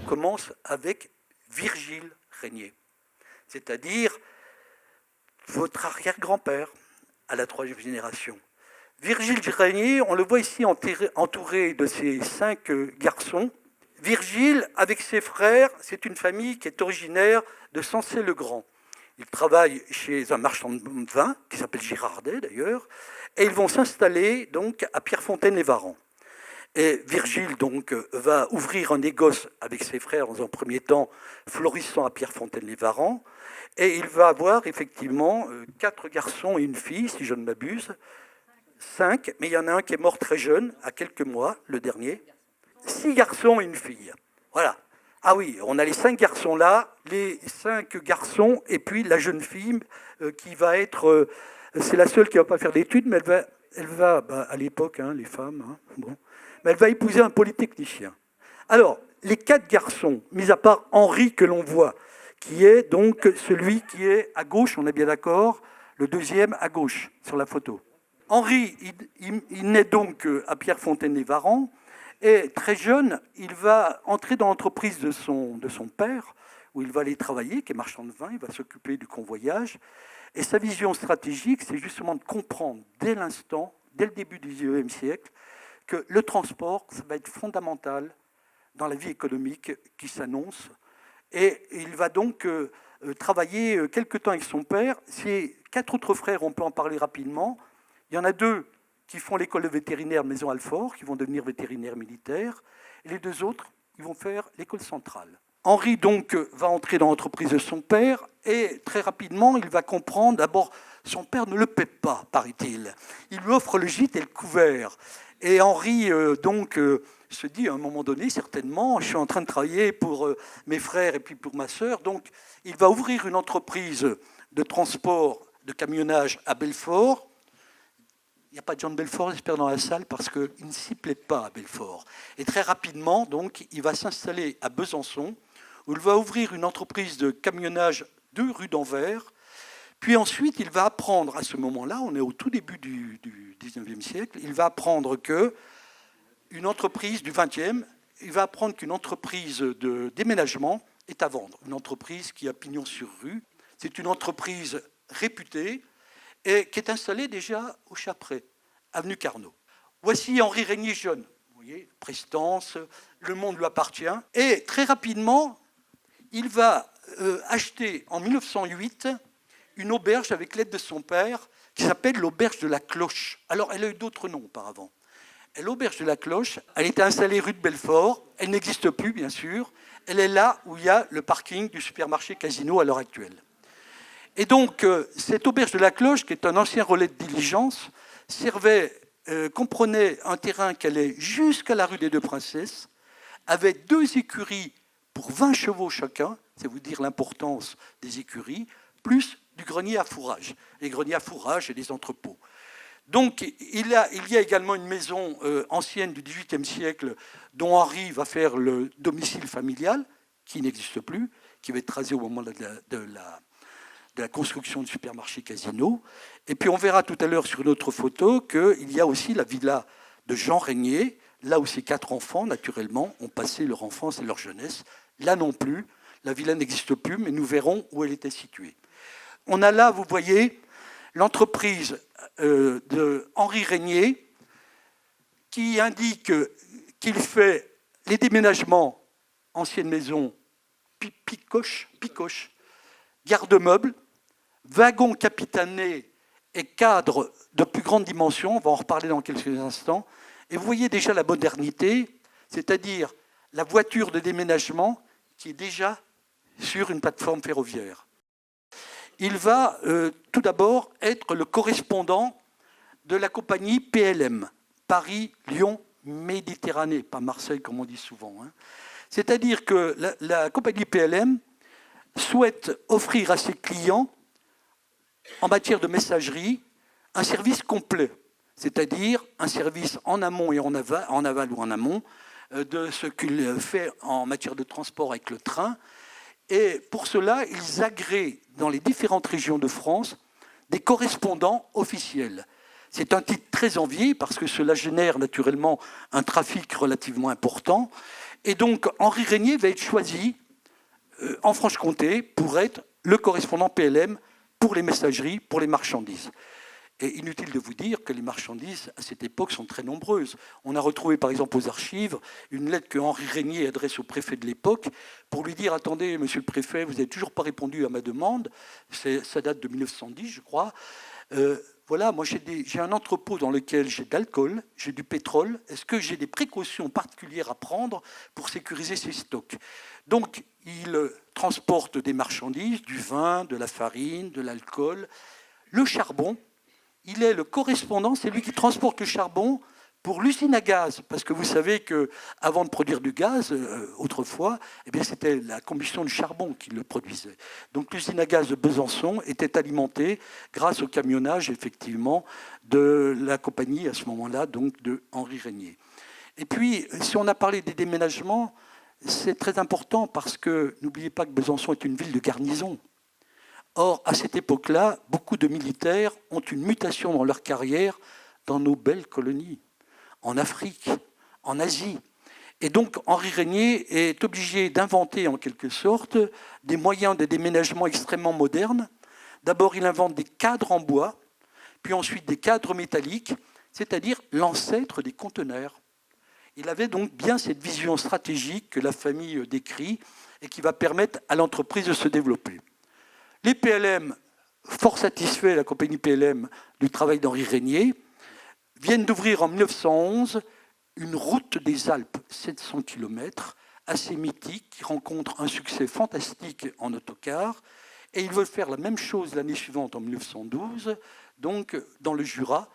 commence avec Virgile Régnier, c'est-à-dire votre arrière-grand-père à la 3e génération. Virgile Régnier, on le voit ici entouré de ses 5 garçons. Virgile, avec ses frères, c'est une famille qui est originaire de Sensé-le-Grand. Ils travaillent chez un marchand de vin, qui s'appelle Girardet d'ailleurs, et ils vont s'installer donc à Pierrefontaine-les-Varans. Et Virgile donc va ouvrir un négoce avec ses frères dans un premier temps, florissant à Pierrefontaine-les-Varans, et il va avoir effectivement 4 garçons et une fille, si je ne m'abuse. 5, mais il y en a un qui est mort très jeune, à quelques mois, le dernier. 6 garçons et une fille. Voilà. Ah oui, on a les 5 garçons là, les 5 garçons, et puis la jeune fille qui va être... c'est la seule qui ne va pas faire d'études, mais elle va à l'époque, les femmes, bon, mais elle va épouser un polytechnicien. Alors, les 4 garçons, mis à part Henri que l'on voit, qui est donc celui qui est à gauche, on est bien d'accord, le deuxième à gauche sur la photo. Henri, il naît donc à Pierrefontaine-les-Varans, et très jeune, il va entrer dans l'entreprise de son père, où il va aller travailler, qui est marchand de vin, il va s'occuper du convoyage. Et sa vision stratégique, c'est justement de comprendre dès l'instant, dès le début du XIXe siècle, que le transport, ça va être fondamental dans la vie économique qui s'annonce. Et il va donc travailler quelque temps avec son père. Ses 4 autres frères, on peut en parler rapidement. Il y en a 2 qui font l'école de vétérinaire Maison-Alfort, qui vont devenir vétérinaires militaires. Et les 2 autres, ils vont faire l'école centrale. Henri, donc, va entrer dans l'entreprise de son père et très rapidement, il va comprendre, d'abord, son père ne le paie pas, paraît-il. Il lui offre le gîte et le couvert. Et Henri, se dit à un moment donné, certainement, je suis en train de travailler pour mes frères et puis pour ma sœur. Donc, il va ouvrir une entreprise de transport, de camionnage à Belfort. Il n'y a pas de Jean de Belfort, j'espère, dans la salle, parce qu'il ne s'y plaît pas à Belfort. Et très rapidement, donc, il va s'installer à Besançon, où il va ouvrir une entreprise de camionnage 2 rue d'Anvers. Puis ensuite, il va apprendre, à ce moment-là, on est au tout début du XIXe siècle, il va apprendre qu'une entreprise du XXe, il va apprendre qu'une entreprise de déménagement est à vendre. Une entreprise qui a pignon sur rue. C'est une entreprise réputée, et qui est installé déjà au Chapré, avenue Carnot. Voici Henri Régnier jeune. Vous voyez, prestance, le monde lui appartient. Et très rapidement, il va acheter en 1908 une auberge avec l'aide de son père qui s'appelle l'auberge de la Cloche. Alors, elle a eu d'autres noms auparavant. Et l'auberge de la Cloche, elle était installée rue de Belfort. Elle n'existe plus, bien sûr. Elle est là où il y a le parking du supermarché Casino à l'heure actuelle. Et donc, cette auberge de la Cloche, qui est un ancien relais de diligence, comprenait un terrain qui allait jusqu'à la rue des Deux Princesses, avait 2 écuries pour 20 chevaux chacun, c'est vous dire l'importance des écuries, plus du grenier à fourrage, les greniers à fourrage et les entrepôts. Donc, il y a également une maison ancienne du XVIIIe siècle dont Henri va faire le domicile familial, qui n'existe plus, qui va être rasé au moment de la construction du supermarché Casino. Et puis on verra tout à l'heure sur une autre photo qu'il y a aussi la villa de Jean Régnier, là où ces 4 enfants, naturellement, ont passé leur enfance et leur jeunesse. Là non plus, la villa n'existe plus, mais nous verrons où elle était située. On a là, vous voyez, l'entreprise de Henri Régnier qui indique qu'il fait les déménagements, ancienne maison, picoche, garde-meubles, wagons capitanés et cadres de plus grande dimension, on va en reparler dans quelques instants. Et vous voyez déjà la modernité, c'est-à-dire la voiture de déménagement qui est déjà sur une plateforme ferroviaire. Il va tout d'abord être le correspondant de la compagnie PLM, Paris-Lyon-Méditerranée, pas Marseille comme on dit souvent. C'est-à-dire que la compagnie PLM souhaite offrir à ses clients, en matière de messagerie, un service complet, c'est-à-dire un service en amont et en aval ou en amont, de ce qu'il fait en matière de transport avec le train. Et pour cela, ils agréent dans les différentes régions de France des correspondants officiels. C'est un titre très envié parce que cela génère naturellement un trafic relativement important. Et donc, Henri Régnier va être choisi en Franche-Comté pour être le correspondant PLM pour les messageries, pour les marchandises. Et inutile de vous dire que les marchandises, à cette époque, sont très nombreuses. On a retrouvé, par exemple, aux archives, une lettre que Henri Régnier adresse au préfet de l'époque pour lui dire « Attendez, monsieur le préfet, vous n'avez toujours pas répondu à ma demande. » Ça date de 1910, je crois. Voilà, moi j'ai un entrepôt dans lequel j'ai de l'alcool, j'ai du pétrole. Est-ce que j'ai des précautions particulières à prendre pour sécuriser ces stocks? Donc, il transporte des marchandises, du vin, de la farine, de l'alcool, le charbon. Il est le correspondant, c'est lui qui transporte le charbon pour l'usine à gaz. Parce que vous savez qu'avant de produire du gaz, autrefois, eh bien, c'était la combustion du charbon qui le produisait. Donc l'usine à gaz de Besançon était alimentée grâce au camionnage, effectivement, de la compagnie, à ce moment-là, donc de Henri Régnier. Et puis, si on a parlé des déménagements, c'est très important parce que n'oubliez pas que Besançon est une ville de garnison. Or, à cette époque-là, beaucoup de militaires ont une mutation dans leur carrière dans nos belles colonies, en Afrique, en Asie. Et donc, Henri Régnier est obligé d'inventer, en quelque sorte, des moyens de déménagement extrêmement modernes. D'abord, il invente des cadres en bois, puis ensuite des cadres métalliques, c'est-à-dire l'ancêtre des conteneurs. Il avait donc bien cette vision stratégique que la famille décrit et qui va permettre à l'entreprise de se développer. Les PLM, fort satisfaits, la compagnie PLM, du travail d'Henri Régnier, viennent d'ouvrir en 1911 une route des Alpes, 700 km, assez mythique, qui rencontre un succès fantastique en autocar. Et ils veulent faire la même chose l'année suivante, en 1912, donc dans le Jura.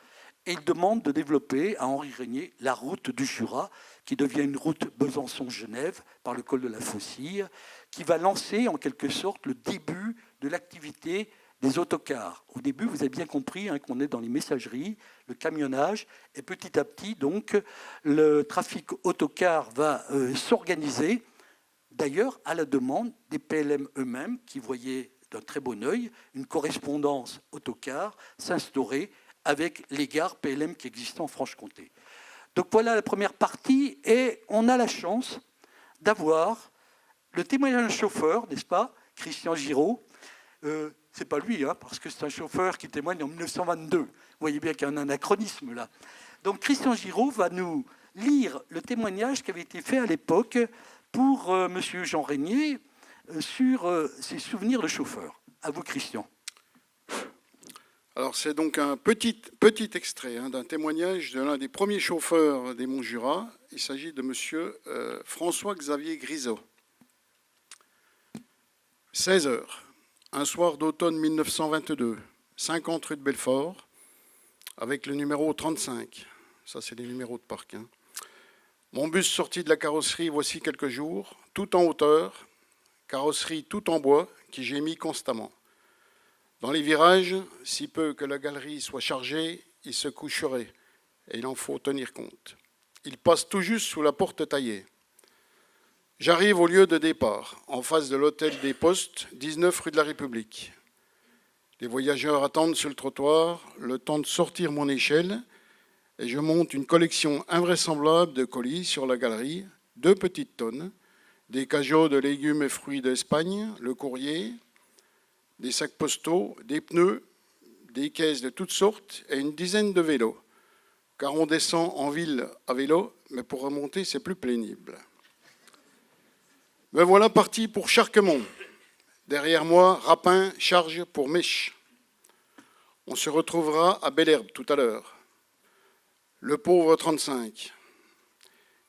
Et ils demandent de développer à Henri Régnier la route du Jura, qui devient une route Besançon-Genève par le col de la Faucille, qui va lancer en quelque sorte le début de l'activité des autocars. Au début, vous avez bien compris qu'on est dans les messageries, le camionnage, et petit à petit, donc, le trafic autocar va s'organiser, d'ailleurs à la demande des PLM eux-mêmes, qui voyaient d'un très bon œil une correspondance autocar s'instaurer avec les gares PLM qui existaient en Franche-Comté. Donc voilà la première partie, et on a la chance d'avoir le témoignage d'un chauffeur, n'est-ce pas, Christian Giraud. C'est pas lui, parce que c'est un chauffeur qui témoigne en 1922. Vous voyez bien qu'il y a un anachronisme là. Donc Christian Giraud va nous lire le témoignage qui avait été fait à l'époque pour M. Jean Régnier sur ses souvenirs de chauffeur. À vous, Christian. Alors c'est donc un petit extrait d'un témoignage de l'un des premiers chauffeurs des Monts Jura. Il s'agit de monsieur François-Xavier Grisot. 16 heures, un soir d'automne 1922, 50 rue de Belfort, avec le numéro 35. Ça, c'est les numéros de parc. Mon bus sorti de la carrosserie voici quelques jours, tout en hauteur, carrosserie tout en bois, qui gémit constamment. Dans les virages, si peu que la galerie soit chargée, il se coucherait, et il en faut tenir compte. Il passe tout juste sous la porte taillée. J'arrive au lieu de départ, en face de l'hôtel des Postes, 19 rue de la République. Les voyageurs attendent sur le trottoir, le temps de sortir mon échelle, et je monte une collection invraisemblable de colis sur la galerie, 2 petites tonnes, des cajots de légumes et fruits d'Espagne, le courrier, des sacs postaux, des pneus, des caisses de toutes sortes et une dizaine de vélos. Car on descend en ville à vélo, mais pour remonter, c'est plus pénible. Me voilà parti pour Charquemont. Derrière moi, Rapin charge pour Mèche. On se retrouvera à Belle-Herbe tout à l'heure. Le pauvre 35,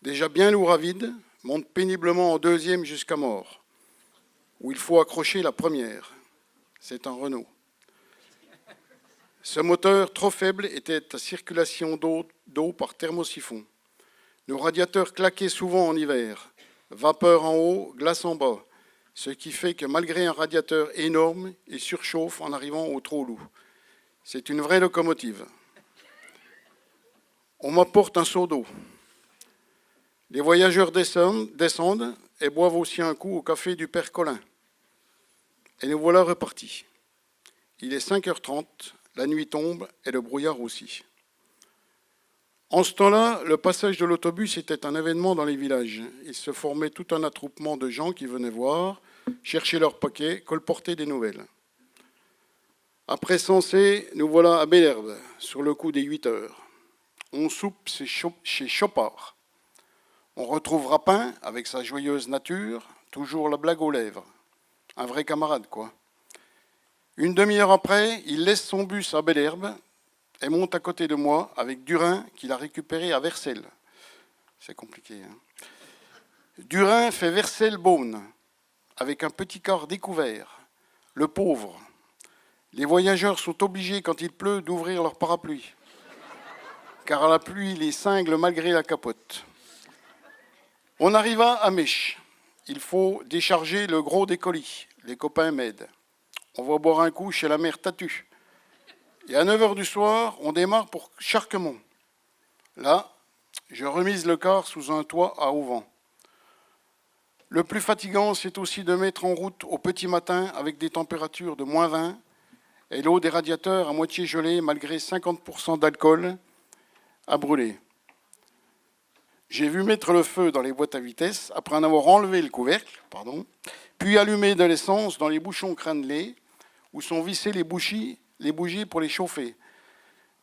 déjà bien lourd à vide, monte péniblement en deuxième jusqu'à Mort, où il faut accrocher la première. C'est un Renault. Ce moteur trop faible était à circulation d'eau par thermosiphon. Nos radiateurs claquaient souvent en hiver. Vapeur en haut, glace en bas. Ce qui fait que malgré un radiateur énorme, il surchauffe en arrivant au trou loup. C'est une vraie locomotive. On m'apporte un seau d'eau. Les voyageurs descendent et boivent aussi un coup au café du Père Colin. Et nous voilà repartis. Il est 5h30, la nuit tombe et le brouillard aussi. En ce temps-là, le passage de l'autobus était un événement dans les villages. Il se formait tout un attroupement de gens qui venaient voir, chercher leurs paquets, colporter des nouvelles. Après Sensé, nous voilà à Belherbe, sur le coup des 8 heures. On soupe chez Chopard. On retrouve Rapin, avec sa joyeuse nature, toujours la blague aux lèvres. Un vrai camarade, quoi. Une demi-heure après, il laisse son bus à Belherbe et monte à côté de moi avec Durin qu'il a récupéré à Vercelles. C'est compliqué, hein. Durin fait Vercelles-Beaune avec un petit car découvert. Le pauvre. Les voyageurs sont obligés, quand il pleut, d'ouvrir leur parapluie, car la pluie les cingle malgré la capote. On arriva à Mèche. Il faut décharger le gros des colis. Les copains m'aident. On va boire un coup chez la mère Tatu. Et à 9 h du soir, on démarre pour Charquemont. Là, je remise le car sous un toit à auvent. Le plus fatigant, c'est aussi de mettre en route au petit matin avec des températures de -20 et l'eau des radiateurs à moitié gelée malgré 50% d'alcool à brûler. J'ai vu mettre le feu dans les boîtes à vitesse après en avoir enlevé le couvercle, puis allumer de l'essence dans les bouchons crénelés où sont vissées les bougies pour les chauffer,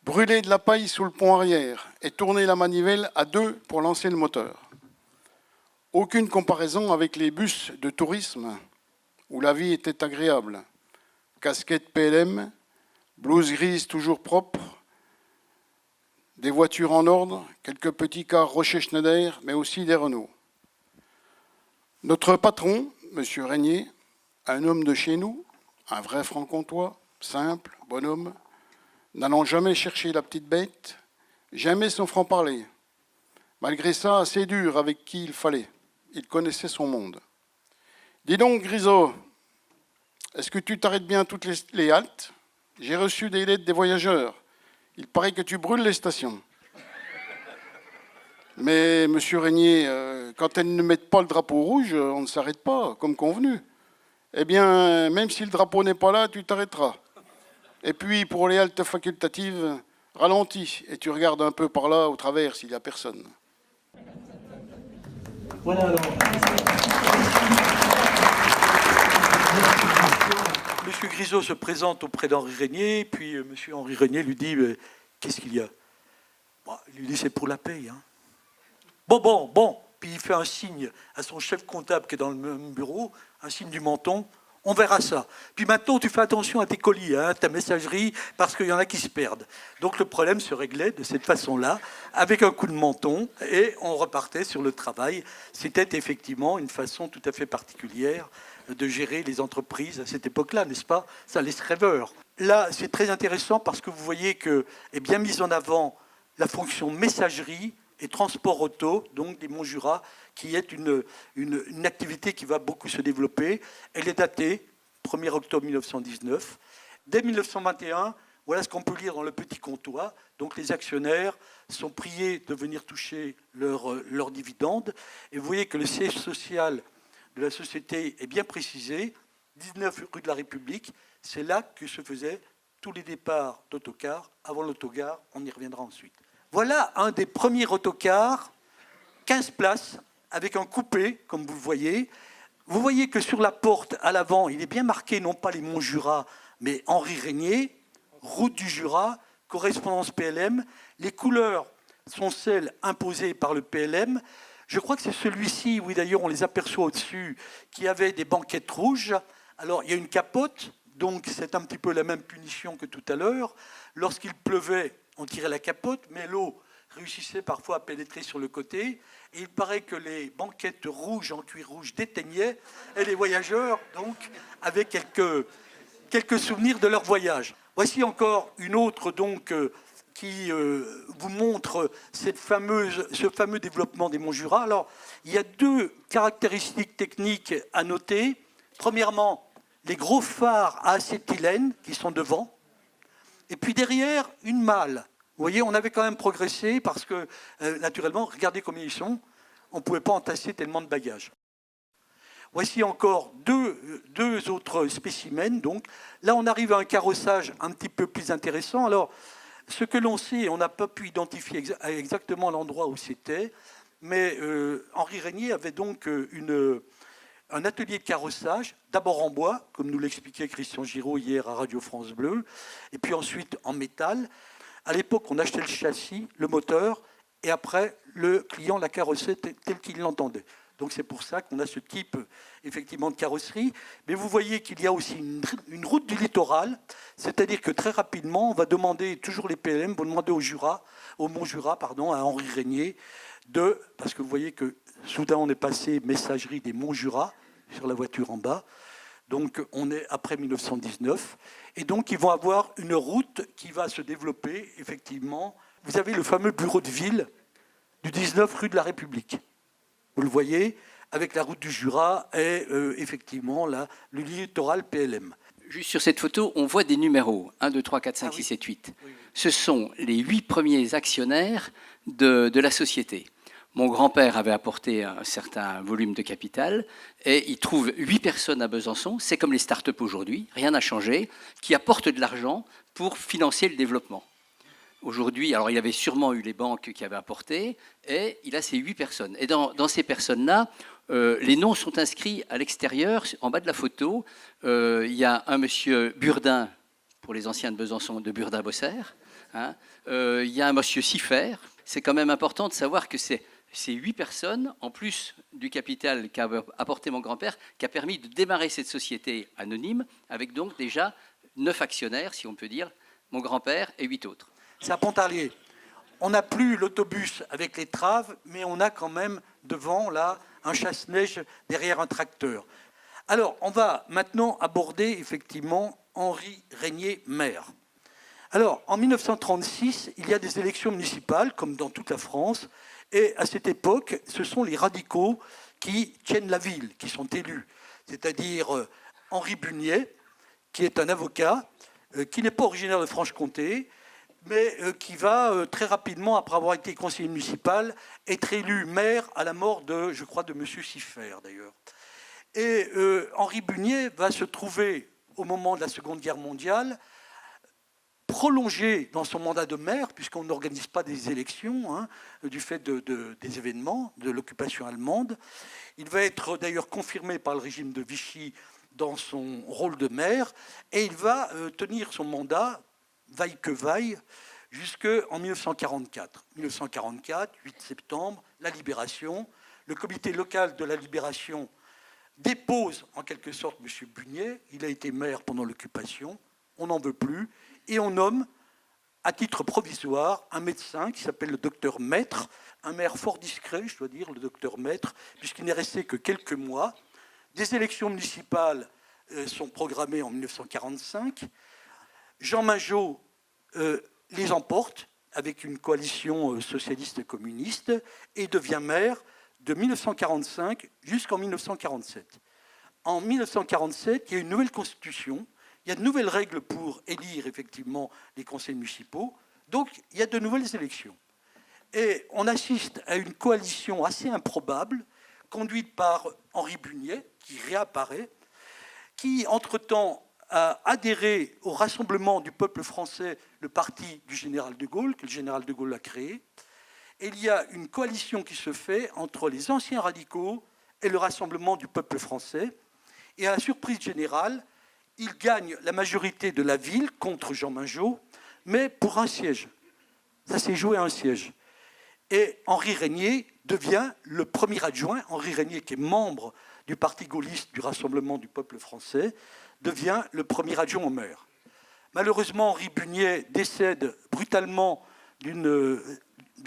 brûler de la paille sous le pont arrière et tourner la manivelle à 2 pour lancer le moteur. Aucune comparaison avec les bus de tourisme où la vie était agréable. Casquette PLM, blouse grise toujours propre, des voitures en ordre, quelques petits cars Rocher-Schneider, mais aussi des Renault. Notre patron, M. Régnier, un homme de chez nous, un vrai franc-comtois, simple, bonhomme, n'allant jamais chercher la petite bête, jamais son franc-parler. Malgré ça, assez dur avec qui il fallait. Il connaissait son monde. Dis donc, Grisot, est-ce que tu t'arrêtes bien toutes les haltes? J'ai reçu des lettres des voyageurs. Il paraît que tu brûles les stations. Mais, monsieur Régnier, quand elles ne mettent pas le drapeau rouge, on ne s'arrête pas, comme convenu. Eh bien, même si le drapeau n'est pas là, tu t'arrêteras. Et puis, pour les haltes facultatives, ralentis et tu regardes un peu par là, au travers, s'il n'y a personne. Voilà alors. Monsieur Grisot se présente auprès d'Henri Régnier, puis monsieur Henri Régnier lui dit qu'est-ce qu'il y a? Bon, il lui dit c'est pour la paye. Hein. Bon. Puis il fait un signe à son chef comptable qui est dans le même bureau, un signe du menton. On verra ça. Puis maintenant, tu fais attention à tes colis, hein, ta messagerie, parce qu'il y en a qui se perdent. Donc le problème se réglait de cette façon-là, avec un coup de menton, et on repartait sur le travail. C'était effectivement une façon tout à fait particulière de gérer les entreprises à cette époque-là, n'est-ce pas? Ça laisse rêveur. Là, c'est très intéressant parce que vous voyez que est bien mise en avant la fonction messagerie et transport auto, donc des Montjura, qui est une activité qui va beaucoup se développer. Elle est datée 1er octobre 1919. Dès 1921, voilà ce qu'on peut lire dans le petit comptoir. Donc les actionnaires sont priés de venir toucher leurs dividendes. Et vous voyez que le siège social de la société est bien précisé, 19 rue de la République. C'est là que se faisaient tous les départs d'autocars. Avant l'autogare, on y reviendra ensuite. Voilà un des premiers autocars, 15 places, avec un coupé, comme vous le voyez. Vous voyez que sur la porte, à l'avant, il est bien marqué, non pas les Montjura, mais Henri Régnier, route du Jura, correspondance PLM. Les couleurs sont celles imposées par le PLM. Je crois que c'est celui-ci, oui d'ailleurs on les aperçoit au-dessus, qui avait des banquettes rouges. Alors il y a une capote, donc c'est un petit peu la même punition que tout à l'heure. Lorsqu'il pleuvait, on tirait la capote, mais l'eau réussissait parfois à pénétrer sur le côté. Et il paraît que les banquettes rouges en cuir rouge déteignaient, et les voyageurs, donc, avaient quelques souvenirs de leur voyage. Voici encore une autre, donc, qui vous montre ce fameux développement des Montjura. Alors, il y a deux caractéristiques techniques à noter. Premièrement, les gros phares à acétylène qui sont devant. Et puis derrière, une malle. Vous voyez, on avait quand même progressé parce que, naturellement, regardez combien ils sont. On ne pouvait pas entasser tellement de bagages. Voici encore deux autres spécimens. Donc. Là, on arrive à un carrossage un petit peu plus intéressant. Alors, Ce que l'on sait, on n'a pas pu identifier exactement l'endroit où c'était, mais Henri Régnier avait donc un atelier de carrossage, d'abord en bois, comme nous l'expliquait Christian Giraud hier à Radio France Bleu, et puis ensuite en métal. À l'époque, on achetait le châssis, le moteur, et après, le client la carrossait tel qu'il l'entendait. Donc c'est pour ça qu'on a ce type effectivement de carrosserie. Mais vous voyez qu'il y a aussi une route du littoral, c'est-à-dire que très rapidement, on va demander, toujours les PLM, vont demander au Mont Jura, à Henri Régnier, parce que vous voyez que soudain on est passé messagerie des Monts Jura sur la voiture en bas. Donc on est après 1919. Et donc ils vont avoir une route qui va se développer, effectivement. Vous avez le fameux bureau de ville du 19 rue de la République. Vous le voyez, avec la route du Jura et effectivement là, le littoral PLM. Juste sur cette photo, on voit des numéros, 1, 2, 3, 4, 5, 6, 7, 8. Oui. Ce sont les 8 premiers actionnaires de la société. Mon grand-père avait apporté un certain volume de capital et il trouve 8 personnes à Besançon, c'est comme les start-up aujourd'hui, rien n'a changé, qui apportent de l'argent pour financer le développement. Aujourd'hui, alors il avait sûrement eu les banques qui avaient apporté, et il a ces 8 personnes. Et dans ces personnes-là, les noms sont inscrits à l'extérieur, en bas de la photo. Il y a un monsieur Burdin, pour les anciens de Besançon, de Burdin-Bosser. Hein. Il y a un monsieur Siffer. C'est quand même important de savoir que c'est ces 8 personnes, en plus du capital qu'a apporté mon grand-père, qui a permis de démarrer cette société anonyme, avec donc déjà 9 actionnaires, si on peut dire, mon grand-père et 8 autres. C'est à Pontarlier. On n'a plus l'autobus avec les traves, mais on a quand même devant, là, un chasse-neige derrière un tracteur. Alors, on va maintenant aborder, effectivement, Henri Régnier, maire. Alors, en 1936, il y a des élections municipales, comme dans toute la France, et à cette époque, ce sont les radicaux qui tiennent la ville, qui sont élus. C'est-à-dire Henri Bugnet, qui est un avocat, qui n'est pas originaire de Franche-Comté, mais qui va très rapidement, après avoir été conseiller municipal, être élu maire à la mort je crois, de M. Siffer, d'ailleurs. Et Henri Bugnet va se trouver, au moment de la Seconde Guerre mondiale, prolongé dans son mandat de maire, puisqu'on n'organise pas des élections, hein, du fait des événements, de l'occupation allemande. Il va être d'ailleurs confirmé par le régime de Vichy dans son rôle de maire, et il va tenir son mandat, vaille que vaille, jusqu'en 1944. 1944, 8 septembre, la Libération. Le comité local de la Libération dépose en quelque sorte M. Bugnet. Il a été maire pendant l'occupation, on n'en veut plus, et on nomme, à titre provisoire, un médecin qui s'appelle le docteur Maître, un maire fort discret, je dois dire, le docteur Maître, puisqu'il n'est resté que quelques mois. Des élections municipales sont programmées en 1945. Jean Mingeot les emporte avec une coalition socialiste et communiste et devient maire de 1945 jusqu'en 1947. En 1947, il y a une nouvelle constitution, il y a de nouvelles règles pour élire effectivement les conseils municipaux, donc il y a de nouvelles élections. Et on assiste à une coalition assez improbable, conduite par Henri Bugnet, qui réapparaît, qui entre-temps a adhéré au Rassemblement du peuple français, le parti du général de Gaulle, que le général de Gaulle a créé. Et il y a une coalition qui se fait entre les anciens radicaux et le Rassemblement du peuple français. Et à la surprise générale, il gagne la majorité de la ville contre Jean Mingeot, mais pour un siège. Ça s'est joué à un siège. Et Henri Régnier devient le premier adjoint. Henri Régnier, qui est membre du parti gaulliste du Rassemblement du peuple français, devient le premier adjoint au maire. Malheureusement, Henri Bugnet décède brutalement d'une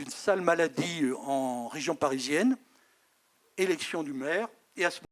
sale maladie en région parisienne. Élection du maire. Et à ce